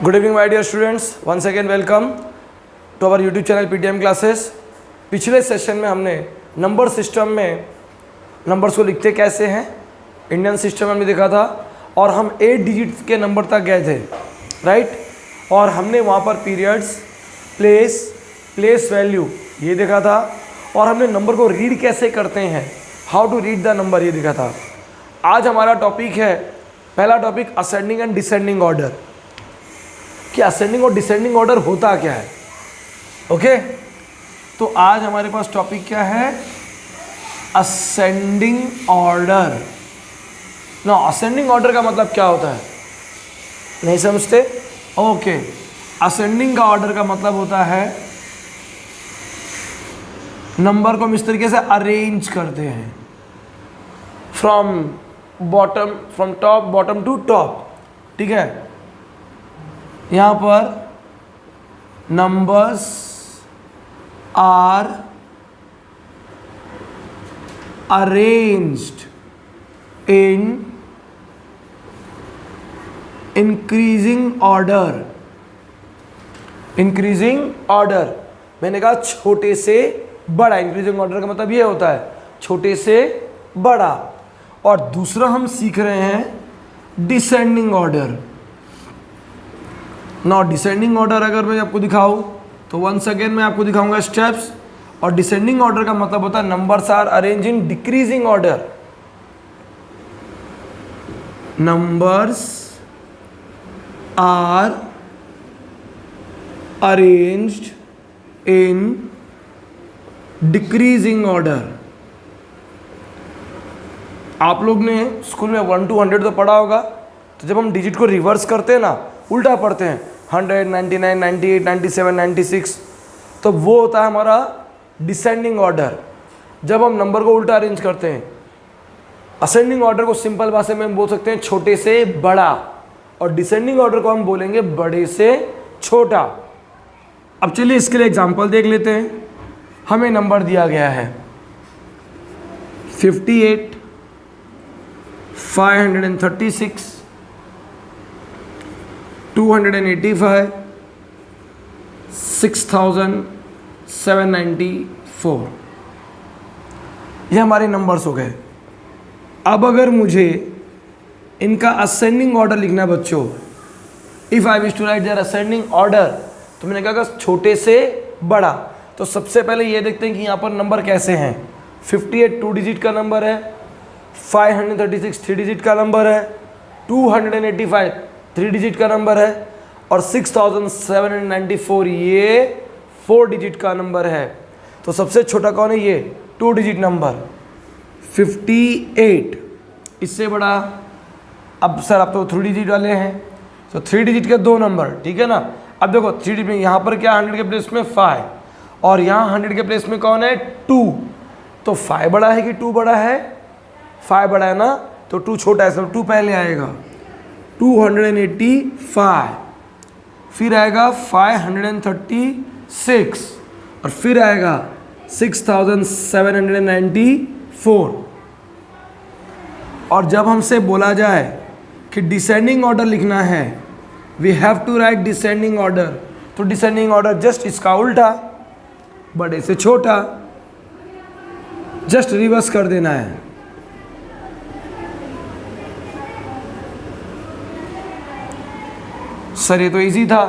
Good evening my dear students, once again welcome to our YouTube channel PTM classes. पिछले session में हमने number system में numbers को लिखते कैसे हैं इंडियन सिस्टम में हमने देखा था, और हम 8 डिजिट के नंबर तक गए थे, राइट। और हमने वहाँ पर पीरियड्स, प्लेस वैल्यू ये देखा था, और हमने नंबर को रीड कैसे करते हैं, how to read the number ये देखा था। आज हमारा टॉपिक है, पहला topic ascending and descending order, कि असेंडिंग और डिसेंडिंग ऑर्डर होता क्या है। ओके, तो आज हमारे पास टॉपिक क्या है, असेंडिंग ऑर्डर। ना, असेंडिंग ऑर्डर का मतलब क्या होता है, नहीं समझते? ओके, असेंडिंग का ऑर्डर का मतलब होता है नंबर को हम इस तरीके से अरेंज करते हैं, from top bottom to top. ठीक है, यहाँ पर numbers are arranged in increasing order. मैंने कहा छोटे से बड़ा, इंक्रीजिंग ऑर्डर का मतलब ये होता है छोटे से बड़ा। और दूसरा हम सीख रहे हैं descending order. Now descending order अगर मैं आपको दिखाऊं तो वंस अगेन मैं आपको दिखाऊंगा स्टेप्स। और डिसेंडिंग ऑर्डर का मतलब होता है numbers are arrange in decreasing order. Numbers are arranged in decreasing order. आप लोग ने स्कूल में 1 to 100 तो पढ़ा होगा। तो जब हम डिजिट को रिवर्स करते हैं ना, उल्टा पढ़ते हैं, 100, 99, 98, 97, 96, तो वो होता है हमारा डिसेंडिंग ऑर्डर। जब हम नंबर को उल्टा अरेंज करते हैं, असेंडिंग ऑर्डर को सिंपल भाषा में हम बोल सकते हैं छोटे से बड़ा, और डिसेंडिंग ऑर्डर को हम बोलेंगे बड़े से छोटा। अब चलिए इसके लिए एग्जांपल देख लेते हैं। हमें नंबर दिया गया है 58, 536, 285, 6794। ये हमारे नंबर्स हो गए। अब अगर मुझे इनका असेंडिंग ऑर्डर लिखना है बच्चों, if I wish to write their ascending order, तो मैंने कहा छोटे से बड़ा। तो सबसे पहले ये देखते हैं कि यहाँ पर नंबर कैसे हैं। 58 2 डिजिट का नंबर है, 536 3 डिजिट का नंबर है, 285 3 डिजिट का नंबर है, और 6794 ये 4 डिजिट का नंबर है। तो सबसे छोटा कौन है, ये 2 डिजिट नंबर 58। इससे बड़ा, अब सर आप तो 3 डिजिट वाले हैं, तो 3 डिजिट के 2 नंबर, ठीक है ना। अब देखो 3 डिजिट में यहाँ पर क्या 100 के प्लेस में 5, और यहाँ 100 के प्लेस में कौन है 2। तो 5 बड़ा है कि 2 बड़ा है, 5 बड़ा है ना, तो 2 छोटा है, सब 2 पहले आएगा। 285, फिर आएगा 536, और फिर आएगा 6794। और जब हमसे बोला जाए कि डिसेंडिंग ऑर्डर लिखना है, we have to write descending order, तो डिसेंडिंग ऑर्डर जस्ट इसका उल्टा, बड़े से छोटा, जस्ट रिवर्स कर देना है। सर ये तो इजी था,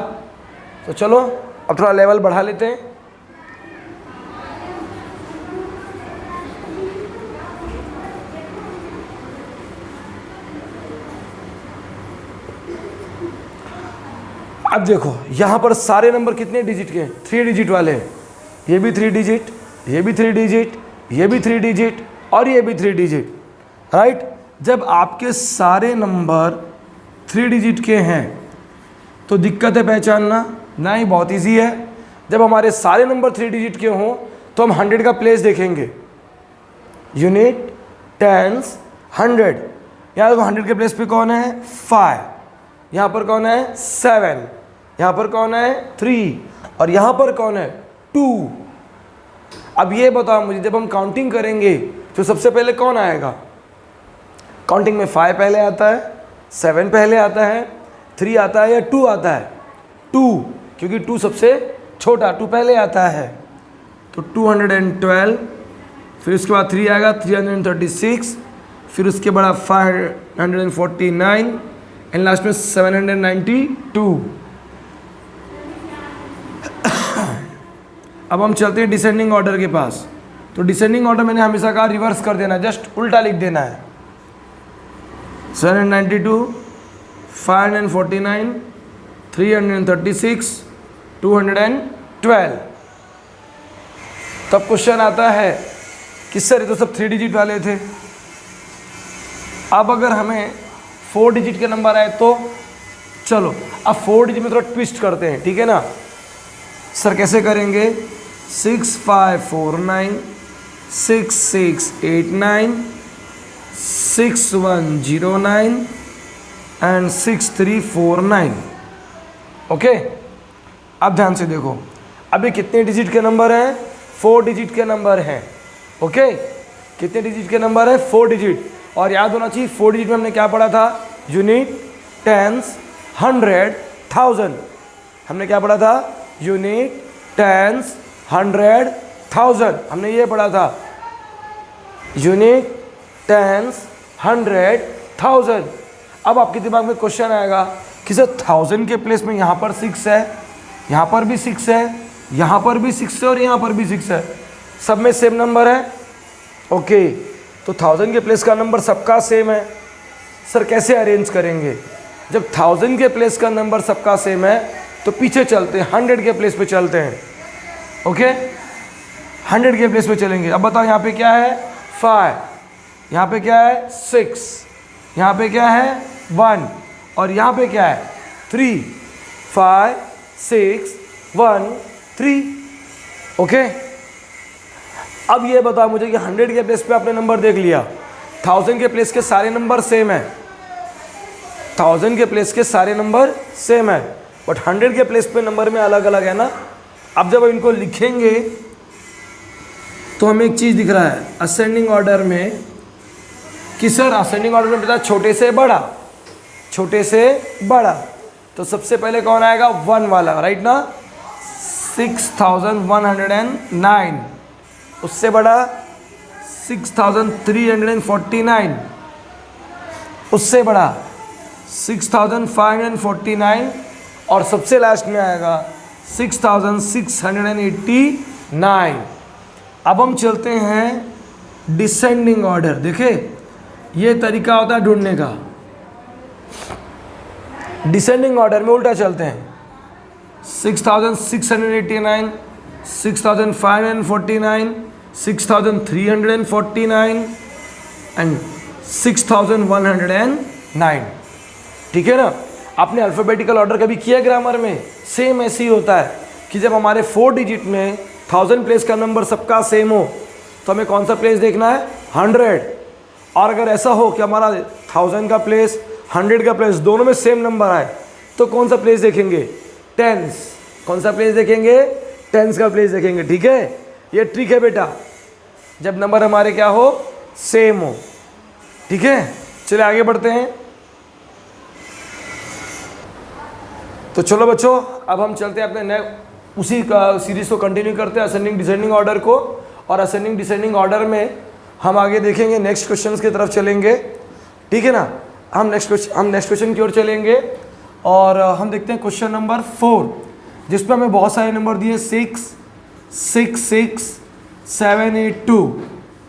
तो चलो अब थोड़ा लेवल बढ़ा लेते हैं। अब देखो यहाँ पर सारे नंबर कितने डिजिट के हैं, 3 डिजिट वाले हैं। ये भी 3 डिजिट, ये भी 3 डिजिट, ये भी 3 डिजिट, और ये भी 3 डिजिट, राइट। जब आपके सारे नंबर 3 डिजिट के हैं तो दिक्कत है पहचानना? नहीं, बहुत इजी है। जब हमारे सारे नंबर 3 डिजिट के हों तो हम 100 का प्लेस देखेंगे, यूनिट, टेंस, 100। यहाँ देखो 100 के प्लेस पे कौन है 5, यहाँ पर कौन है 7, यहाँ पर कौन है 3, और यहाँ पर कौन है 2। अब ये बताओ मुझे, जब हम काउंटिंग करेंगे तो सबसे पहले कौन आएगा? काउंटिंग में 5 पहले आता है, 7 पहले आता है, 3 आता है या 2 आता है? 2, क्योंकि 2 सबसे छोटा, 2 पहले आता है, तो 212, फिर उसके बाद 3 आएगा 336, फिर उसके बाद 549 एंड लास्ट में 792। अब हम चलते हैं डिसेंडिंग ऑर्डर के पास। तो डिसेंडिंग ऑर्डर मैंने हमेशा कहा रिवर्स कर देना, जस्ट उल्टा लिख देना है। 792, 549, 336, 212। तब क्वेश्चन आता है कि सर ये तो सब 3 डिजिट वाले थे, अब अगर हमें 4 डिजिट के नंबर आए तो चलो अब 4 डिजिट में थोड़ा ट्विस्ट करते हैं, ठीक है ना सर? कैसे करेंगे? 6549, 6689, 6109 एंड 6349। ओके, अब ध्यान से देखो, अभी कितने डिजिट के नंबर हैं? 4 डिजिट के नंबर हैं। ओके, कितने डिजिट के नंबर है? 4 डिजिट। और याद होना चाहिए 4 डिजिट में हमने क्या पढ़ा था? Unit, tens, 100, 1000। हमने क्या पढ़ा था? Unit, tens, 100, 1000। हमने ये पढ़ा था, यूनिट, टेंस, 100, 1000। अब आपके दिमाग में क्वेश्चन आएगा कि सर 1000 के प्लेस में यहाँ पर 6 है, यहाँ पर भी 6 है, यहाँ पर भी 6 है और यहाँ पर भी 6 है, सब में सेम नंबर है। ओके, तो 1000 के प्लेस का नंबर सबका सेम है। सर कैसे अरेंज करेंगे? जब 1000 के प्लेस का नंबर सबका सेम है तो पीछे चलते हैं, 100 के प्लेस पे चलते हैं। ओके, 100 के प्लेस पे चलेंगे। अब बताओ यहाँ पे क्या है? 5, यहाँ पे क्या है? 6, यहाँ पे क्या है? 1 और यहाँ पे क्या है? 3। 5, 6, 1, 3। ओके, अब ये बताओ मुझे कि 100 के प्लेस पे आपने नंबर देख लिया, 1000 के प्लेस के सारे नंबर सेम है, 1000 के प्लेस के सारे नंबर सेम है, बट 100 के प्लेस पे नंबर में अलग अलग है ना। अब जब इनको लिखेंगे तो हमें एक चीज़ दिख रहा है असेंडिंग ऑर्डर में कि सर असेंडिंग ऑर्डर में बता छोटे से बड़ा, छोटे से बड़ा, तो सबसे पहले कौन आएगा? 1 वाला, राइट ना? 6109, उससे बड़ा 6349, उससे बड़ा 6549 और सबसे लास्ट में आएगा 6689। अब हम चलते हैं डिसेंडिंग ऑर्डर। देखे, ये तरीका होता है ढूंढने का। डिसेंडिंग ऑर्डर में उल्टा चलते हैं, 6689, 6549, 6349 एंड 6109। ठीक है ना? आपने अल्फ़ाबेटिकल ऑर्डर कभी किया ग्रामर में? सेम ऐसे ही होता है कि जब हमारे 4 डिजिट में 1000 प्लेस का नंबर सबका सेम हो तो हमें कौन सा प्लेस देखना है? 100। और अगर ऐसा हो कि हमारा 1000 का प्लेस 100 का प्लेस दोनों में सेम नंबर आए तो कौन सा प्लेस देखेंगे? टेंस। कौन सा प्लेस देखेंगे? टेंस का प्लेस देखेंगे। ठीक है, ये ट्रिक है बेटा, जब नंबर हमारे क्या हो? सेम हो। ठीक है, चलिए आगे बढ़ते हैं। तो चलो बच्चों, अब हम चलते हैं अपने उसी का सीरीज को कंटिन्यू करते हैं, असेंडिंग डिसेंडिंग ऑर्डर को। और असेंडिंग डिसेंडिंग ऑर्डर में हम आगे देखेंगे, नेक्स्ट क्वेश्चंस की तरफ चलेंगे। ठीक है ना? हम नेक्स्ट क्वेश्चन की ओर चलेंगे और हम देखते हैं क्वेश्चन नंबर 4, जिसमें हमें बहुत सारे नंबर दिए, 6, 6, 6, 7, 8, 2।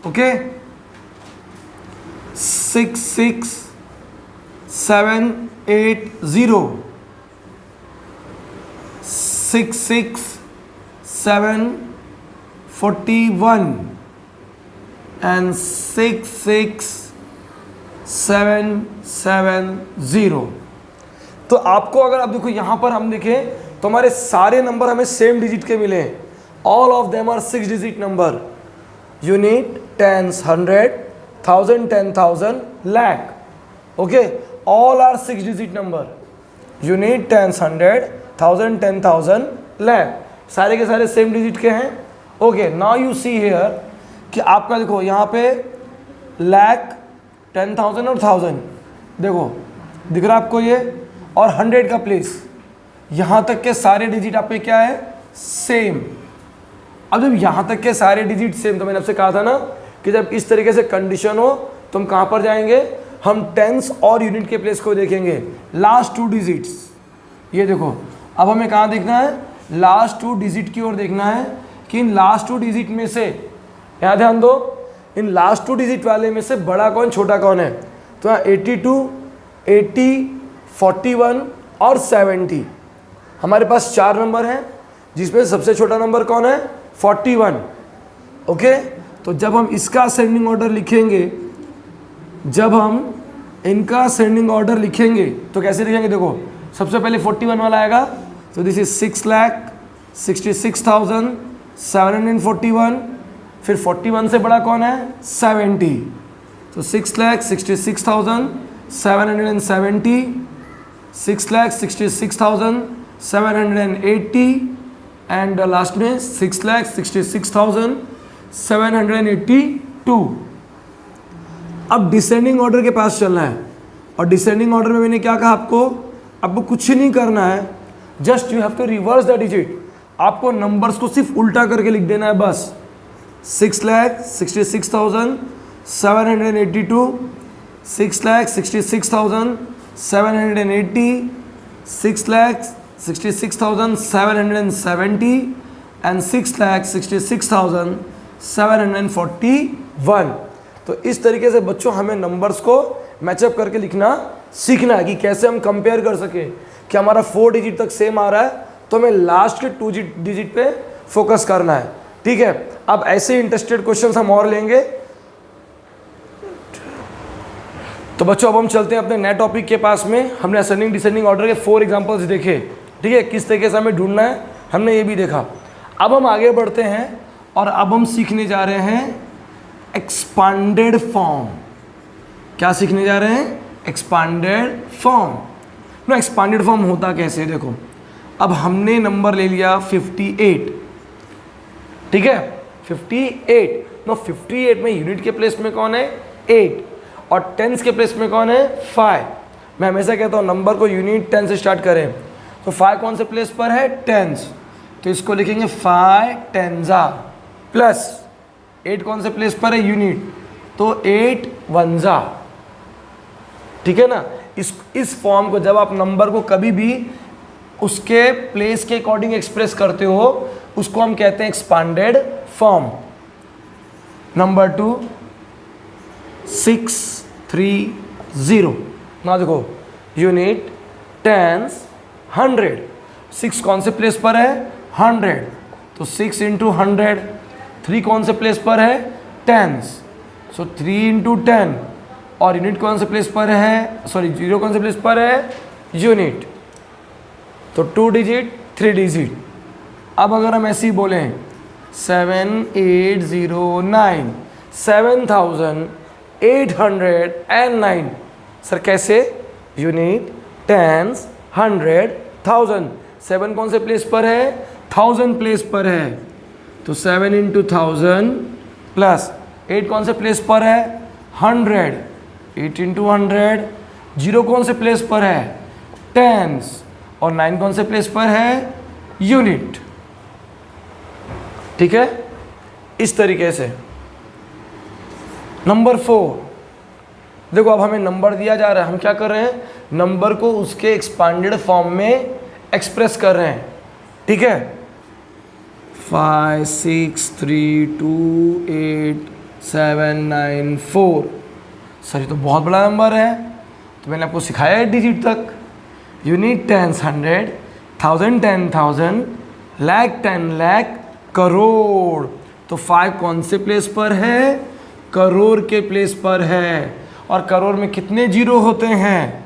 Okay, 6, 6, 7, 8, 0, 6, 6, 7, 41 and 6, 6, 7, 7, 0। तो आपको अगर आप देखो यहाँ पर हम देखें तो हमारे सारे नंबर हमें सेम डिजिट के मिले हैं। All of them are 6 digit number. Unit, tens, 100, 1000, 10,000, lakh। Okay, all are 6 digit number. Unit, tens, 100, 1000, 10,000, lakh, सारे के सारे सेम डिजिट के हैं। Okay, now you see here कि आपका देखो यहाँ पे lakh, 10,000 और 1000 देखो दिख रहा है आपको ये, और 100 का प्लेस यहां तक के सारे डिजिट आपके क्या है, सेम। अब जब यहां तक के सारे डिजिट सेम, तो मैंने आपसे कहा था ना कि जब इस तरीके से कंडीशन हो तो हम कहां पर जाएंगे, हम टेंस और यूनिट के प्लेस को देखेंगे, लास्ट 2 डिजिट्स। ये देखो, अब हमें कहां देखना है, लास्ट 2 डिजिट की ओर देखना है कि इन लास्ट 2 डिजिट में से, यहाँ ध्यान दो, इन लास्ट 2 डिजिट वाले में से बड़ा कौन छोटा कौन है। तो यहाँ 82, 80, 41 और 70 हमारे पास 4 नंबर हैं, जिसमें सबसे छोटा नंबर कौन है, 41। ओके, तो जब हम इसका असेंडिंग ऑर्डर लिखेंगे, जब हम इनका असेंडिंग ऑर्डर लिखेंगे तो कैसे लिखेंगे, देखो सबसे पहले 41 वाला आएगा, तो दिस इज 6,66,741। फिर 41 से बड़ा कौन है, 70, तो 6,66,770, 6,66,780 एंड लास्ट में 6,66,782। अब डिसेंडिंग ऑर्डर के पास चलना है, और डिसेंडिंग ऑर्डर में मैंने क्या कहा आपको कुछ नहीं करना है, just you have to reverse the digit. आपको नंबर्स को सिर्फ उल्टा करके लिख देना है बस। 6,66,782, 6,66,780, 6,66,770 एंड 6,66,741। तो इस तरीके से बच्चों हमें नंबर्स को मैचअप करके लिखना सीखना है कि कैसे हम कंपेयर कर सके कि हमारा 4 डिजिट तक सेम आ रहा है, तो हमें लास्ट के 2 डिजिट पे फोकस करना है। ठीक है, अब ऐसे इंटरेस्टेड क्वेश्चंस हम और लेंगे। तो बच्चों अब हम चलते हैं अपने नए टॉपिक के पास में। हमने असेंडिंग डिसेंडिंग ऑर्डर के 4 एग्जांपल्स देखे, ठीक है, किस तरीके से हमें ढूंढना है हमने ये भी देखा। अब हम आगे बढ़ते हैं और अब हम सीखने जा रहे हैं एक्सपांडेड फॉर्म। क्या सीखने जा रहे हैं, एक्सपांडेड फॉर्म। ना एक्सपांडेड फॉर्म होता कैसे, देखो अब हमने नंबर ले लिया 58, ठीक है 58। नो 58 में यूनिट के प्लेस में कौन है, 8, और टेंस के प्लेस में कौन है, 5। मैं हमेशा कहता हूँ नंबर को यूनिट 10 से स्टार्ट करें, तो 5 कौन से प्लेस पर है, टेंस, तो इसको लिखेंगे 5 टेंजा, प्लस 8 कौन से प्लेस पर है, यूनिट, तो 8 वंजा। ठीक है ना, इस फॉर्म को जब आप नंबर को कभी भी उसके प्लेस के अकॉर्डिंग एक्सप्रेस करते हो, उसको हम कहते हैं एक्सपांडेड फॉर्म। नंबर 2 630। ना देखो यूनिट, टेंस, 100, 6 कौन से प्लेस पर है, 100, तो 6 इंटू 100। 3 कौन से प्लेस पर है, टेंस, सो 3 इंटू 10, और यूनिट कौन से प्लेस पर है, सॉरी 0 कौन से प्लेस पर है, यूनिट, तो 2 डिजिट 3 डिजिट। अब अगर हम ऐसे ही बोलें 7809, 7809, सर कैसे, यूनिट, टेंस, 100, 1000। 7 कौन से प्लेस पर है, 1000 प्लेस पर है, तो 7 इंटू 1000 प्लस 8 कौन से प्लेस पर है, 100, 8 इंटू 100। 0 कौन से प्लेस पर है, टेंस, और 9 कौन से प्लेस पर है, यूनिट। ठीक है, इस तरीके से। नंबर 4, देखो अब हमें नंबर दिया जा रहा है, हम क्या कर रहे हैं, नंबर को उसके एक्सपांडेड फॉर्म में एक्सप्रेस कर रहे हैं। ठीक है, 5 6 3 2 8 7 9 4। सर ये तो बहुत बड़ा नंबर है, तो मैंने आपको सिखाया है डिजिट तक। Unit, tens, 100, 1000 10,000, lakh 10 lakh, crore. तो 5 कौन से प्लेस पर है, करोड़ के प्लेस पर है। और करोड़ में कितने जीरो होते हैं,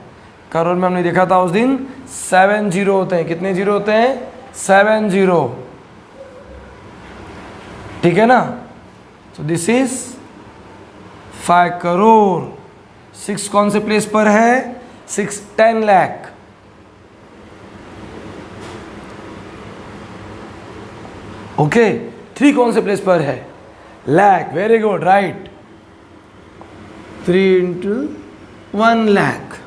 करोड़ में हमने देखा था उस दिन 7 जीरो होते हैं। कितने जीरो होते हैं, 7 जीरो। ठीक है ना, तो दिस इज 5 करोड़। 6 कौन से प्लेस पर है, 6 10 लाख। ओके, 3 कौन से प्लेस पर है, lakh. Very good, right. 3 into 1 lakh.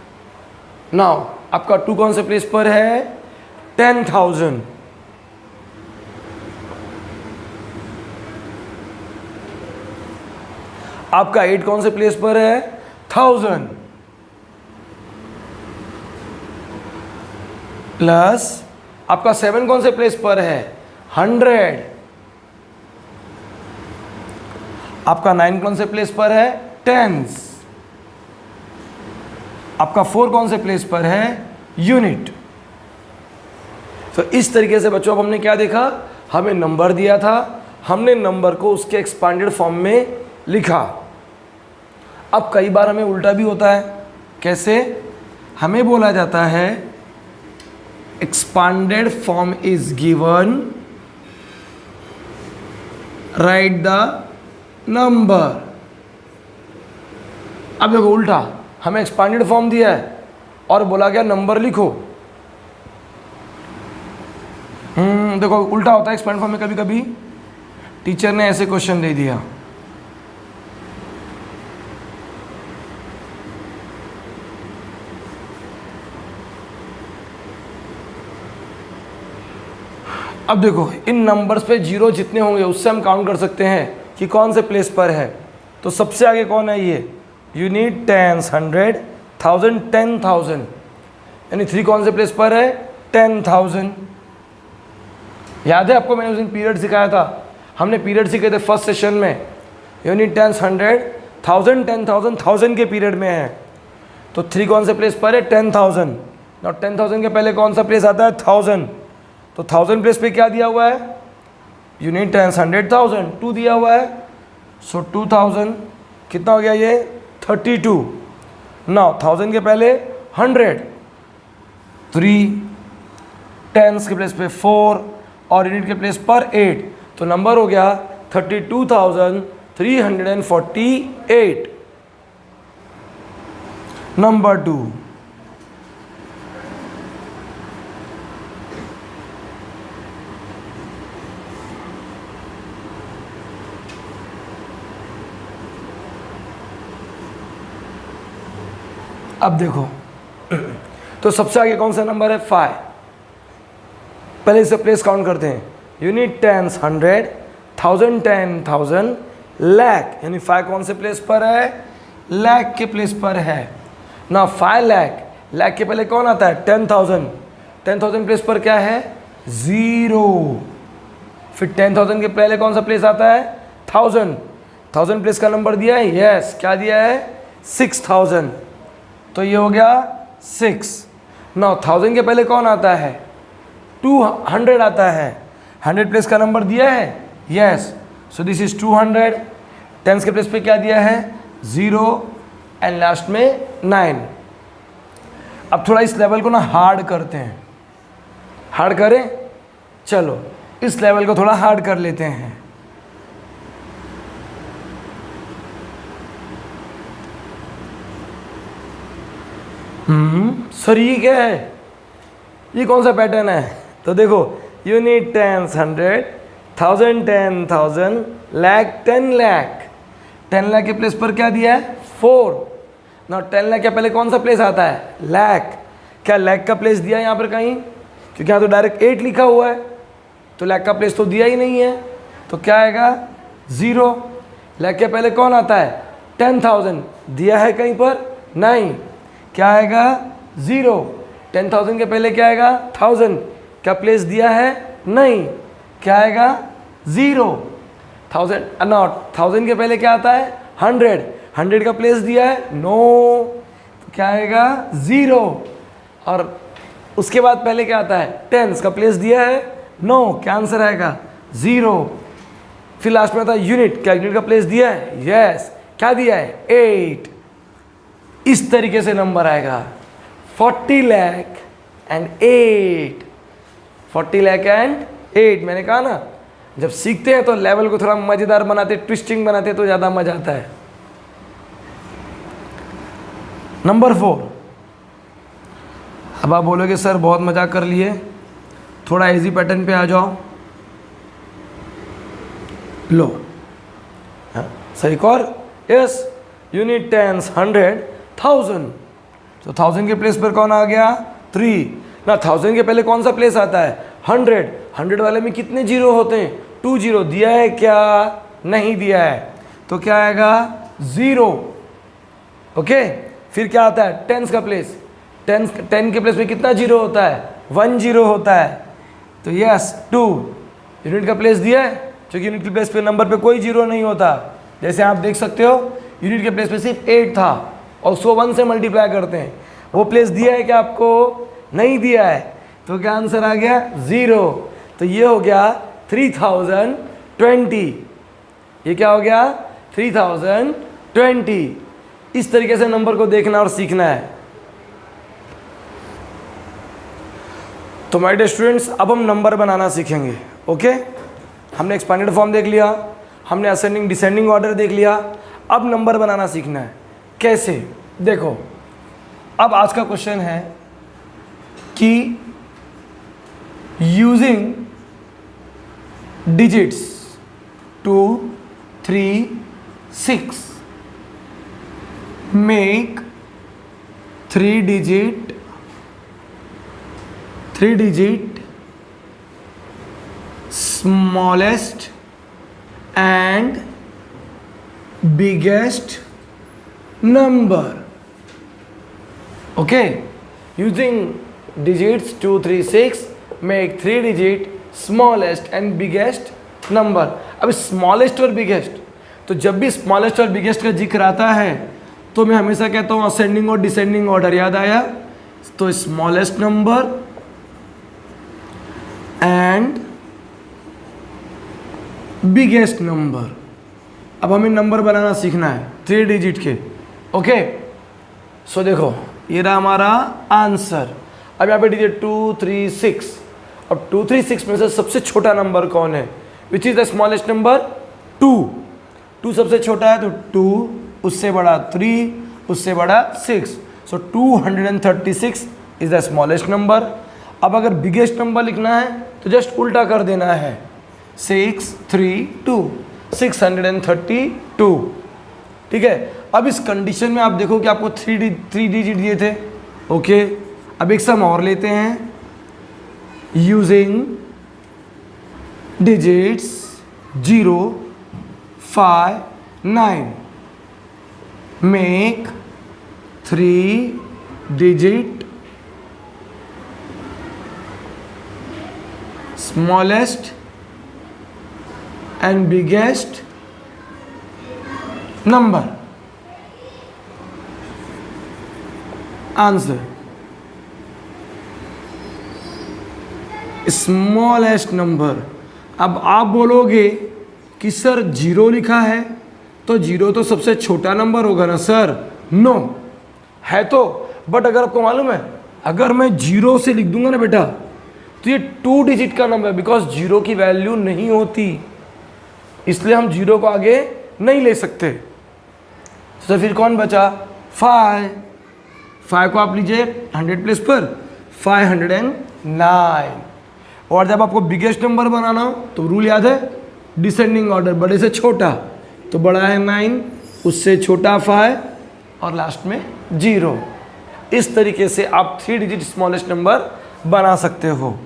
Now आपका 2 कौन से प्लेस पर है, 10,000। आपका 8 कौन से प्लेस पर है? 1000 प्लस आपका 7 कौन से प्लेस पर है? 100। आपका 9 कौन से प्लेस पर है? टेंस। आपका 4 कौन से प्लेस पर है? यूनिट। तो इस तरीके से बच्चों अब हमने क्या देखा, हमें नंबर दिया था, हमने नंबर को उसके एक्सपांडेड फॉर्म में लिखा। अब कई बार हमें उल्टा भी होता है। कैसे? हमें बोला जाता है expanded form is given, right the number. अब देखो उल्टा, हमें एक्सपांडेड फॉर्म दिया है और बोला गया नंबर लिखो। देखो उल्टा होता है एक्सपांडेड फॉर्म में। कभी कभी टीचर ने ऐसे क्वेश्चन दे दिया, अब देखो इन नंबर्स पे जीरो जितने होंगे उससे हम काउंट कर सकते हैं कि कौन से प्लेस पर है। तो सबसे आगे कौन है? ये यूनिट, टेंस, 100, 1000, 10,000, यानी 3 कौन से प्लेस पर है? 10,000। याद है आपको, मैंने उस दिन पीरियड सिखाया था, हमने पीरियड सीखे थे फर्स्ट सेशन में। यूनिट, टेंस, 100, 1000, 10,000, 1000 के पीरियड में है। तो 3 कौन से प्लेस पर है? 10,000। और 10,000 के पहले कौन सा प्लेस आता है? 1000। तो 1000 प्लेस पे क्या दिया हुआ है? यूनिट, टेंस, 100, 1000, 2 दिया हुआ है। सो 2000 कितना हो गया ये? 32। नाउ 1000 के पहले 100, 3, टेंस के प्लेस पे 4 और यूनिट के प्लेस पर 8। तो नंबर हो गया 32,348। नंबर 2। अब देखो तो सबसे आगे कौन सा नंबर है? 5। पहले इसे प्लेस काउंट करते हैं। यूनिट, टेंस, 100, 1000, 10,000, लाख, यानी 5 कौन से प्लेस पर है? लाख के प्लेस पर है ना। 5 लाख, लाख के पहले कौन आता है? 10,000। 10,000 प्लेस पर क्या है? 0। फिर 10,000 के पहले कौन सा प्लेस आता है? 1000। 1000 प्लेस का नंबर दिया है? यस। क्या दिया है? 6000। तो ये हो गया 6। ना 1000 के पहले कौन आता है? 200 आता है। 100 प्लेस का नंबर दिया है? Yes. So this is 200। Tens के प्लेस पे क्या दिया है? 0 एंड लास्ट में 9। अब थोड़ा इस लेवल को ना हार्ड करते हैं। हार्ड करें? चलो इस लेवल को थोड़ा हार्ड कर लेते हैं। सर ये क्या है? ये कौन सा पैटर्न है? तो देखो यूनिट, टेंस, 100, 1000, 10,000, लाख, 10 लाख। 10 लाख के प्लेस पर क्या दिया है? 4। ना 10 लाख के पहले कौन सा प्लेस आता है? लाख। क्या लाख का प्लेस दिया है यहाँ पर कहीं? क्योंकि यहाँ तो डायरेक्ट 8 लिखा हुआ है, तो लाख का प्लेस तो दिया ही नहीं है। तो क्या आएगा? 0। लाख के पहले कौन आता है? 10,000 दिया है कहीं पर? नहीं। क्या आएगा? 0। 10,000 के पहले क्या आएगा? 1000। क्या प्लेस दिया है? नहीं। क्या आएगा? 0। 1000 नॉट 1000 के पहले क्या आता है? 100। 100 का प्लेस दिया है? नो। तो क्या आएगा? 0। और उसके बाद पहले क्या आता है? टेंस का प्लेस दिया है? नो। क्या आंसर आएगा? 0। फिर लास्ट में आता है यूनिट। क्या यूनिट का प्लेस दिया है? यस। क्या दिया है? 8। इस तरीके से नंबर आएगा 40 लाख एंड 8। 40 लाख एंड 8। मैंने कहा ना, जब सीखते हैं तो लेवल को थोड़ा मजेदार बनाते, ट्विस्टिंग बनाते तो ज़्यादा मजा आता है। नंबर 4। अब आप बोलोगे सर बहुत मजाक कर लिए, थोड़ा इजी पैटर्न पे आ जाओ। लो सही और यस। Unit, tens, 100, 1000। तो 1000 के प्लेस पर कौन आ गया? 3। ना 1000 के पहले कौन सा प्लेस आता है? 100। 100 वाले में कितने जीरो होते हैं? 2 जीरो। दिया है क्या? नहीं दिया है, तो क्या आएगा? 0। ओके, फिर क्या आता है? टेंस का प्लेस। 10 के प्लेस में कितना जीरो होता है? 1 जीरो होता है, तो यस 2। यूनिट का प्लेस दिया है, क्योंकि यूनिट के प्लेस पे नंबर पे कोई जीरो नहीं होता। जैसे आप देख सकते हो यूनिट के प्लेस पे सिर्फ 8 था और उसको 1 से मल्टीप्लाई करते हैं। वो प्लेस दिया है क्या आपको? नहीं दिया है, तो क्या आंसर आ गया? 0। तो ये हो गया 3020। ये क्या हो गया? 3020। इस तरीके से नंबर को देखना और सीखना है। तो माय डियर स्टूडेंट्स, अब हम नंबर बनाना सीखेंगे। ओके, हमने एक्सपांडेड फॉर्म देख लिया, हमने असेंडिंग डिसेंडिंग ऑर्डर देख लिया, अब नंबर बनाना सीखना है। कैसे? देखो, अब आज का क्वेश्चन है कि using digits 2, 3, 6 make 3 digit smallest and biggest number. Okay, using digits 2, 3, 6 make 3 digit smallest and biggest number. अब स्मॉलेस्ट और बिगेस्ट, तो जब भी स्मॉलेस्ट और बिगेस्ट का जिक्र आता है तो मैं हमेशा कहता हूँ असेंडिंग और डिसेंडिंग ऑर्डर। याद आया? तो smallest number and biggest number. अब हमें नंबर बनाना सीखना है 3 डिजिट के। ओके, सो देखो ये रहा हमारा आंसर। अब यहाँ पे डिजिट 2, 3, 6। अब 2, 3, 6 में से सबसे छोटा नंबर कौन है? Which is the smallest number? 2। 2 सबसे छोटा है, तो 2, उससे बड़ा 3, उससे बड़ा 6। सो 236 इज द स्मॉलेस्ट नंबर। अब अगर बिगेस्ट नंबर लिखना है तो जस्ट उल्टा कर देना है, 632, 632। ठीक है, अब इस कंडीशन में आप देखो कि आपको 3 डिजिट दिए थे। ओके, अब एक सम और लेते हैं। Using digits 0, 5, 9 make 3 digit smallest and biggest number. Answer: smallest number. अब आप बोलोगे कि सर 0 लिखा है तो 0 तो सबसे छोटा नंबर होगा ना सर? नो, है तो, बट अगर आपको मालूम है अगर मैं 0 से लिख दूंगा ना बेटा तो ये 2 डिजिट का नंबर है, बिकॉज 0 की वैल्यू नहीं होती, इसलिए हम 0 को आगे नहीं ले सकते। तो फिर कौन बचा? 5 को आप लीजिए 100 प्लेस पर 509। और जब आपको बिगेस्ट नंबर बनाना हो तो रूल याद है, डिसेंडिंग ऑर्डर, बड़े से छोटा, तो बड़ा है 9, उससे छोटा 5 और लास्ट में 0। इस तरीके से आप 3 डिजिट स्मॉलेस्ट नंबर बना सकते हो।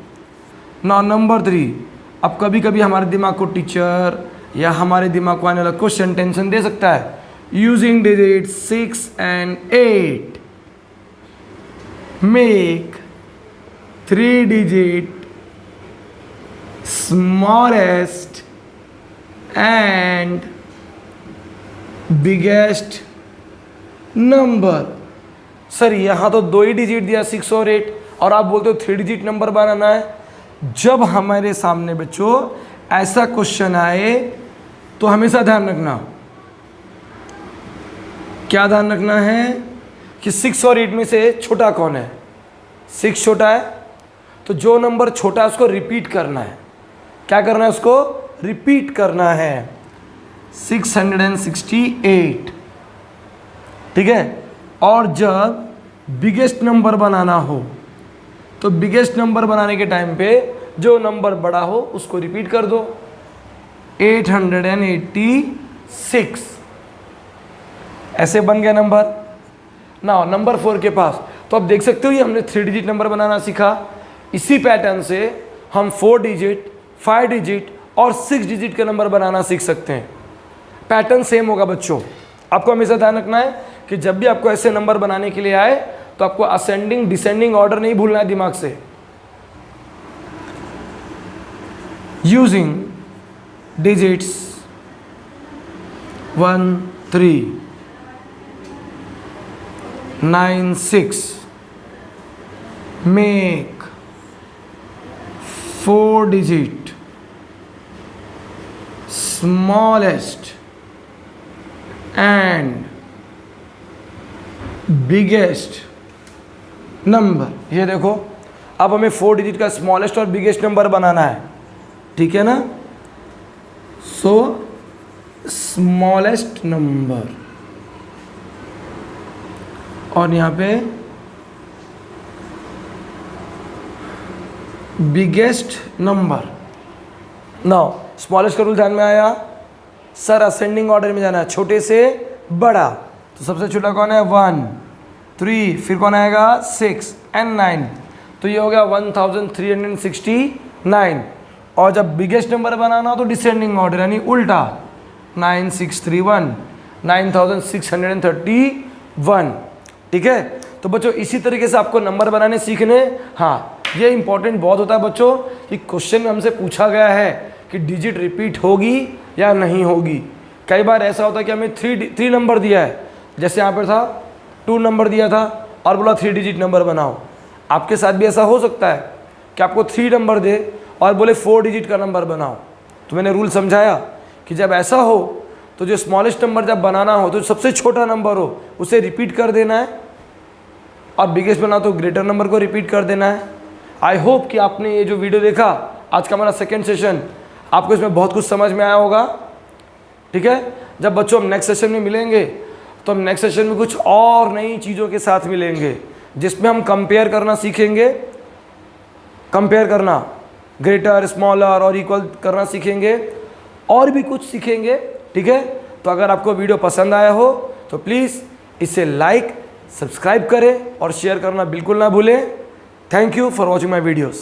नाउ नंबर 3, अब कभी कभी हमारे दिमाग को टीचर या हमारे दिमाग को आने वाला क्वेश्चन टेंशन दे सकता है। Using digit 6 and 8 make 3 digit smallest and biggest number। Sir यहाँ तो 2 ही डिजिट दिया 6 और 8, और आप बोलते हो 3 डिजिट नंबर बनाना है। जब हमारे सामने बच्चों ऐसा क्वेश्चन आए तो हमेशा ध्यान रखना, क्या ध्यान रखना है कि 6 और 8 में से छोटा कौन है? 6 छोटा है, तो जो नंबर छोटा है उसको रिपीट करना है। क्या करना है? उसको रिपीट करना है। 668। ठीक है, और जब बिगेस्ट नंबर बनाना हो तो बिगेस्ट नंबर बनाने के टाइम पे जो नंबर बड़ा हो उसको रिपीट कर दो। 886 ऐसे बन गया नंबर। ना नंबर 4 के पास तो अब देख सकते हो ये हमने 3 डिजिट नंबर बनाना सीखा। इसी पैटर्न से हम 4 डिजिट, 5 डिजिट और 6 डिजिट का नंबर बनाना सीख सकते हैं। पैटर्न सेम होगा बच्चों। आपको हमेशा ध्यान रखना है कि जब भी आपको ऐसे नंबर बनाने के लिए आए तो आपको असेंडिंग डिसेंडिंग ऑर्डर नहीं भूलना है दिमाग से। Using digits 1 3 9 6 make 4 digit smallest and biggest number. ये देखो अब हमें 4 डिजिट का स्मॉलेस्ट और बिगेस्ट नंबर बनाना है, ठीक है ना। सो स्मॉलेस्ट नंबर और यहाँ पे बिगेस्ट नंबर। नाउ स्मॉलेस्ट का रूल ध्यान में आया। सर असेंडिंग ऑर्डर में जाना है, छोटे से बड़ा। तो सबसे छोटा कौन है 1 3, फिर कौन आएगा 6 एंड 9। तो ये हो गया 1369। और जब बिगेस्ट नंबर बनाना हो तो डिसेंडिंग ऑर्डर यानी उल्टा 9631 9631। ठीक है। तो बच्चों इसी तरीके से आपको नंबर बनाने सीखने। हाँ ये इंपॉर्टेंट बहुत होता है बच्चों कि क्वेश्चन में हमसे पूछा गया है कि डिजिट रिपीट होगी या नहीं होगी। कई बार ऐसा होता है कि हमें 3 नंबर दिया है, जैसे यहाँ पर था 2 नंबर दिया था और बोला 3 डिजिट नंबर बनाओ। आपके साथ भी ऐसा हो सकता है कि आपको 3 नंबर दे और बोले 4 डिजिट का नंबर बनाओ। तो मैंने रूल समझाया कि जब ऐसा हो तो जो स्मॉलेस्ट नंबर जब बनाना हो तो सबसे छोटा नंबर हो उसे रिपीट कर देना है और बिगेस्ट बना तो ग्रेटर नंबर को रिपीट कर देना है। आई होप कि आपने ये जो वीडियो देखा आज का हमारा सेकेंड सेशन, आपको इसमें बहुत कुछ समझ में आया होगा। ठीक है। जब बच्चों हम नेक्स्ट सेशन में मिलेंगे तो हम नेक्स्ट सेशन में कुछ और नई चीज़ों के साथ मिलेंगे जिसमें हम कंपेयर करना सीखेंगे। कंपेयर करना, ग्रेटर स्मॉलर और इक्वल करना सीखेंगे और भी कुछ सीखेंगे। ठीक है। तो अगर आपको वीडियो पसंद आया हो तो प्लीज़ इसे लाइक सब्सक्राइब करें और शेयर करना बिल्कुल ना भूलें। Thank you for watching my videos.